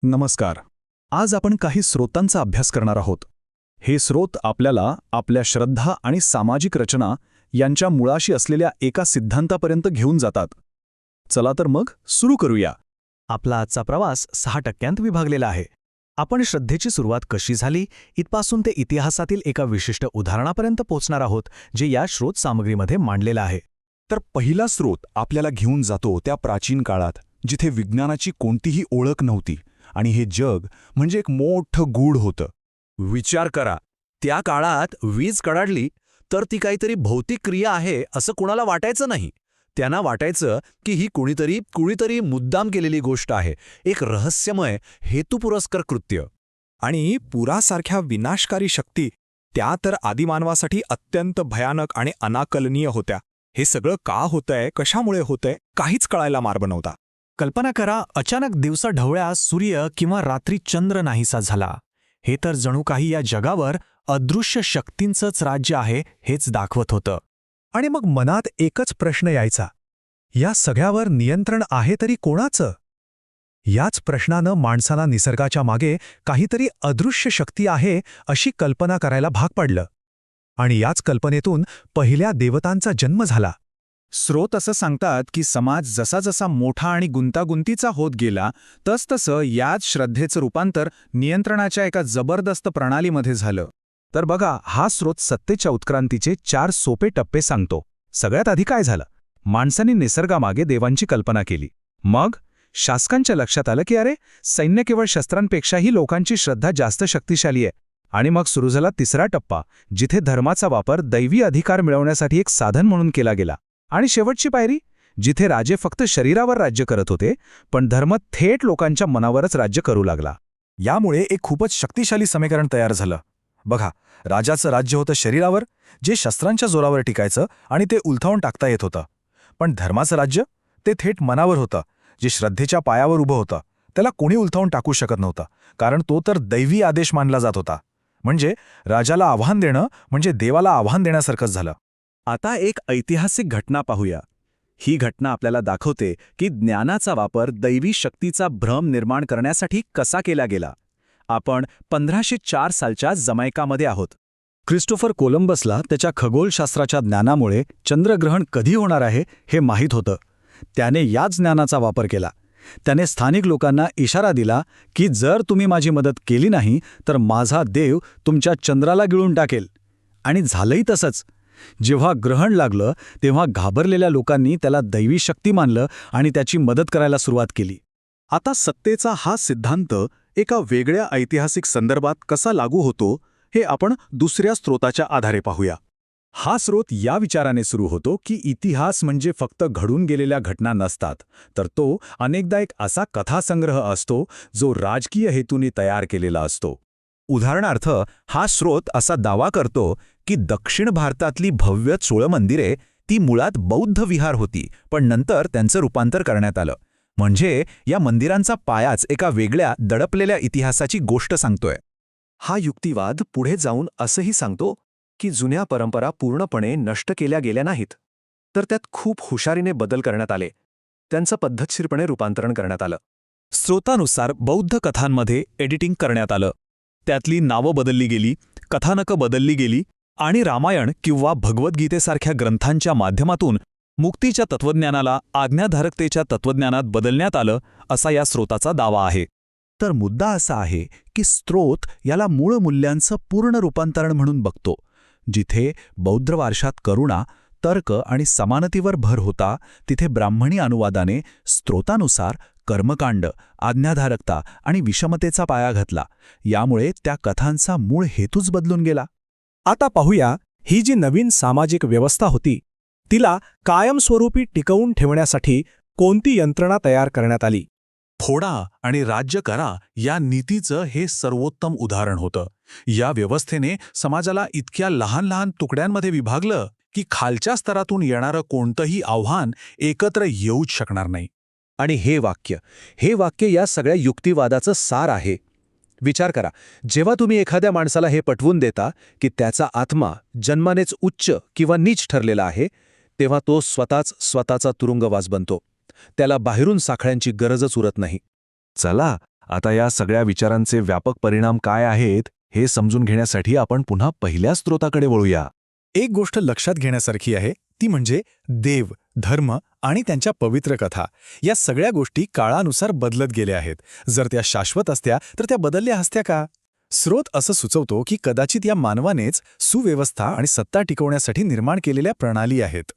नमस्कार. आज आपण काही स्रोतांचा अभ्यास करणार आहोत. हे स्रोत आपल्याला आपल्या श्रद्धा आणि सामाजिक रचना यांच्या मुळाशी असलेल्या एका सिद्धांतापर्यंत घेऊन जातात. चला तर मग सुरू करूया. आपला आजचा प्रवास 6% विभागलेला आहे. आपण श्रद्धेची सुरुवात कशी झाली इथपासून ते इतिहासातील एका विशिष्ट उदाहरणापर्यंत पोहोचणार आहोत, जे या स्रोत सामग्रीमध्ये मांडलेलं आहे. तर पहिला स्रोत आपल्याला घेऊन जातो त्या प्राचीन काळात, जिथे विज्ञानाची कोणतीही ओळख नव्हती आणि हे जग म्हणजे एक मोठं गूढ होतं. विचार करा, त्या काळात वीज कडाडली तर ती काहीतरी भौतिक क्रिया आहे असं कुणाला वाटायचं नाही. त्यांना वाटायचं की ही कुणीतरी मुद्दाम केलेली गोष्ट आहे, एक रहस्यमय हेतुपुरस्कर कृत्य. आणि पुरासारख्या विनाशकारी शक्ती, त्या तर आदिमानवासाठी अत्यंत भयानक आणि अनाकलनीय होत्या. हे सगळं का होतंय, कशामुळे होतंय, काहीच कळायला मार्ग नव्हता. कल्पना करा, अचानक दिवसा ढवळ्या सूर्य किंवा रात्री चंद्र नाहीसा झाला. हे तर जणू काही या जगावर अदृश्य शक्तींचंच राज्य आहे हेच दाखवत होतं. आणि मग मनात एकच प्रश्न यायचा, या सगळ्यावर नियंत्रण आहे तरी कोणाचं? याच प्रश्नानं माणसाला निसर्गाच्या मागे काहीतरी अदृश्य शक्ती आहे अशी कल्पना करायला भाग पडलं. आणि याच कल्पनेतून पहिल्या देवतांचा जन्म झाला. स्रोत असं सांगतात की समाज जसा जसा मोठा आणि गुंतागुंतीचा होत गेला, तसतसं याच श्रद्धेचं रूपांतर नियंत्रणाच्या एका जबरदस्त प्रणालीमध्ये झालं. तर बघा, हा स्रोत सत्तेच्या उत्क्रांतीचे 4 सोपे टप्पे सांगतो. सगळ्यात आधी काय झालं? माणसांनी निसर्गामागे देवांची कल्पना केली. मग शासकांच्या लक्षात आलं की अरे, सैन्य केवळ शस्त्रांपेक्षाही लोकांची श्रद्धा जास्त शक्तिशाली आहे. आणि मग सुरू झाला तिसरा टप्पा, जिथे धर्माचा वापर दैवी अधिकार मिळवण्यासाठी एक साधन म्हणून केला गेला. आणि शेवटची पायरी, जिथे राजे फक्त शरीरावर राज्य करत होते, पण धर्म थेट लोकांच्या मनावरच राज्य करू लागला. यामुळे एक खूपच शक्तिशाली समीकरण तयार झालं. बघा, राजाचं राज्य होतं शरीरावर, जे शस्त्रांच्या जोरावर टिकायचं आणि ते उलथावून टाकता येत होतं. पण धर्माचं राज्य, ते थेट मनावर होतं, जे श्रद्धेच्या पायावर उभं होतं. त्याला कोणी उलथावून टाकू शकत नव्हतं, कारण तो तर दैवी आदेश मानला जात होता. म्हणजे राजाला आव्हान देणं म्हणजे देवाला आव्हान देण्यासारखंच झालं. आता एक ऐतिहासिक घटना पाहूया. ही घटना आपल्याला दाखवते की ज्ञानाचा वापर दैवी शक्तीचा भ्रम निर्माण करण्यासाठी कसा केला गेला. आपण 1504 सालच्या जमैकामध्ये आहोत. क्रिस्टोफर कोलंबसला त्याच्या खगोलशास्त्राच्या ज्ञानामुळे चंद्रग्रहण कधी होणार आहे हे माहीत होतं. त्याने याच ज्ञानाचा वापर केला. त्याने स्थानिक लोकांना इशारा दिला की जर तुम्ही माझी मदत केली नाही तर माझा देव तुमच्या चंद्राला गिळून टाकेल. आणि झालंही तसंच. जेव्हा ग्रहण लागलं तेव्हा घाबरलेल्या लोकांनी त्याला दैवी शक्ती मानलं आणि त्याची मदत करायला सुरुवात केली. आता सत्तेचा हा सिद्धांत एका वेगळ्या ऐतिहासिक संदर्भात कसा लागू होतो, हे आपण दुसऱ्या स्रोताच्या आधारे पाहूया. हा स्रोत या विचाराने सुरू होतो की इतिहास म्हणजे फक्त घडून गेलेल्या घटना नसतात, तर तो अनेकदा एक असा कथासंग्रह असतो जो राजकीय हेतूने तयार केलेला असतो. उदाहरणार्थ, हा स्रोत असा दावा करतो की दक्षिण भारतातली भव्य चोळ मंदिरे ती मुळात बौद्ध विहार होती, पण नंतर त्यांचं रूपांतर करण्यात आलं. म्हणजे या मंदिरांचा पायाच एका वेगळ्या दडपलेल्या इतिहासाची गोष्ट सांगतोय. हा युक्तिवाद पुढे जाऊन असंही सांगतो की जुन्या परंपरा पूर्णपणे नष्ट केल्या गेल्या नाहीत, तर त्यात खूप हुशारीने बदल करण्यात आले. त्यांचं पद्धतशीरपणे रूपांतरण करण्यात आलं. स्रोतानुसार बौद्ध कथांमध्ये एडिटिंग करण्यात आलं. त्यातली नावं बदलली गेली, कथानकं बदलली गेली आणि रामायण किंवा भगवद्गीतेसारख्या ग्रंथांच्या माध्यमातून मुक्तीच्या तत्त्वज्ञानाला आज्ञाधारकतेच्या तत्त्वज्ञानात बदलण्यात आलं, असा या स्रोताचा दावा आहे. तर मुद्दा असा आहे की स्रोत याला मूळ मूल्यांचं पूर्ण रूपांतरण म्हणून बघतो. जिथे बौद्ध वारशात करुणा, तर्क आणि समानतेवर भर होता, तिथे ब्राह्मणी अनुवादाने स्रोतानुसार कर्मकांड, आज्ञाधारकता आणि विषमतेचा पाया घातला. यामुळे त्या कथांचा मूळ हेतूच बदलून गेला. आता पाहूया, ही जी नवीन सामाजिक व्यवस्था होती, तिला कायमस्वरूपी टिकवून ठेवण्यासाठी कोणती यंत्रणा तयार करण्यात आली. फोडा आणि राज्य करा या नीतीचं हे सर्वोत्तम उदाहरण होतं. या व्यवस्थेने समाजाला इतक्या लहान लहान तुकड्यांमध्ये विभागलं की खालच्या स्तरातून येणारं कोणतंही आव्हान एकत्र येऊच शकणार नाही. आणि हे वाक्य या सगळ्या युक्तिवादाचं सार आहे. विचार करा, जेव्हा तुम्ही एखाद्या माणसाला हे पटवून देता की त्याचा आत्मा जन्मानेच उच्च किंवा नीच ठरलेला आहे, तेव्हा तो स्वतःचा तुरुंगवास बनतो. त्याला बाहेरून साखळ्यांची गरजच उरत नाही. चला आता या सगळ्या विचारांचे व्यापक परिणाम काय आहेत हे समजून घेण्यासाठी आपण पुन्हा पहिल्या स्रोताकडे वळूया. एक गोष्ट लक्षात घेण्यासारखी आहे ती म्हणजे देव, धर्म आणि त्यांच्या पवित्र कथा या सगळ्या गोष्टी काळानुसार बदलत गेल्या आहेत. जर त्या शाश्वत असत्या तर त्या बदलल्या असत्या का? स्रोत असं सुचवतो की कदाचित या मानवानेच सुव्यवस्था आणि सत्ता टिकवण्यासाठी निर्माण केलेल्या प्रणाली आहेत.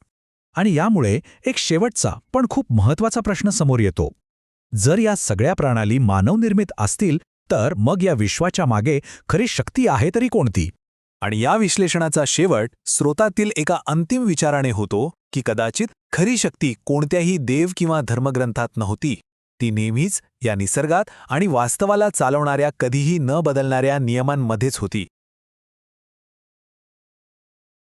आणि यामुळे एक शेवटचा पण खूप महत्वाचा प्रश्न समोर येतो. जर या सगळ्या प्रणाली मानवनिर्मित असतील तर मग या विश्वाच्या मागे खरी शक्ती आहे तरी कोणती? आणि या विश्लेषणाचा शेवट स्रोतातील एका अंतिम विचाराने होतो की कदाचित खरी शक्ती कोणत्याही देव किंवा धर्मग्रंथात नव्हती. ती नेहमीच या निसर्गात आणि वास्तवाला चालवणाऱ्या कधीही न बदलणाऱ्या नियमांमध्येच होती.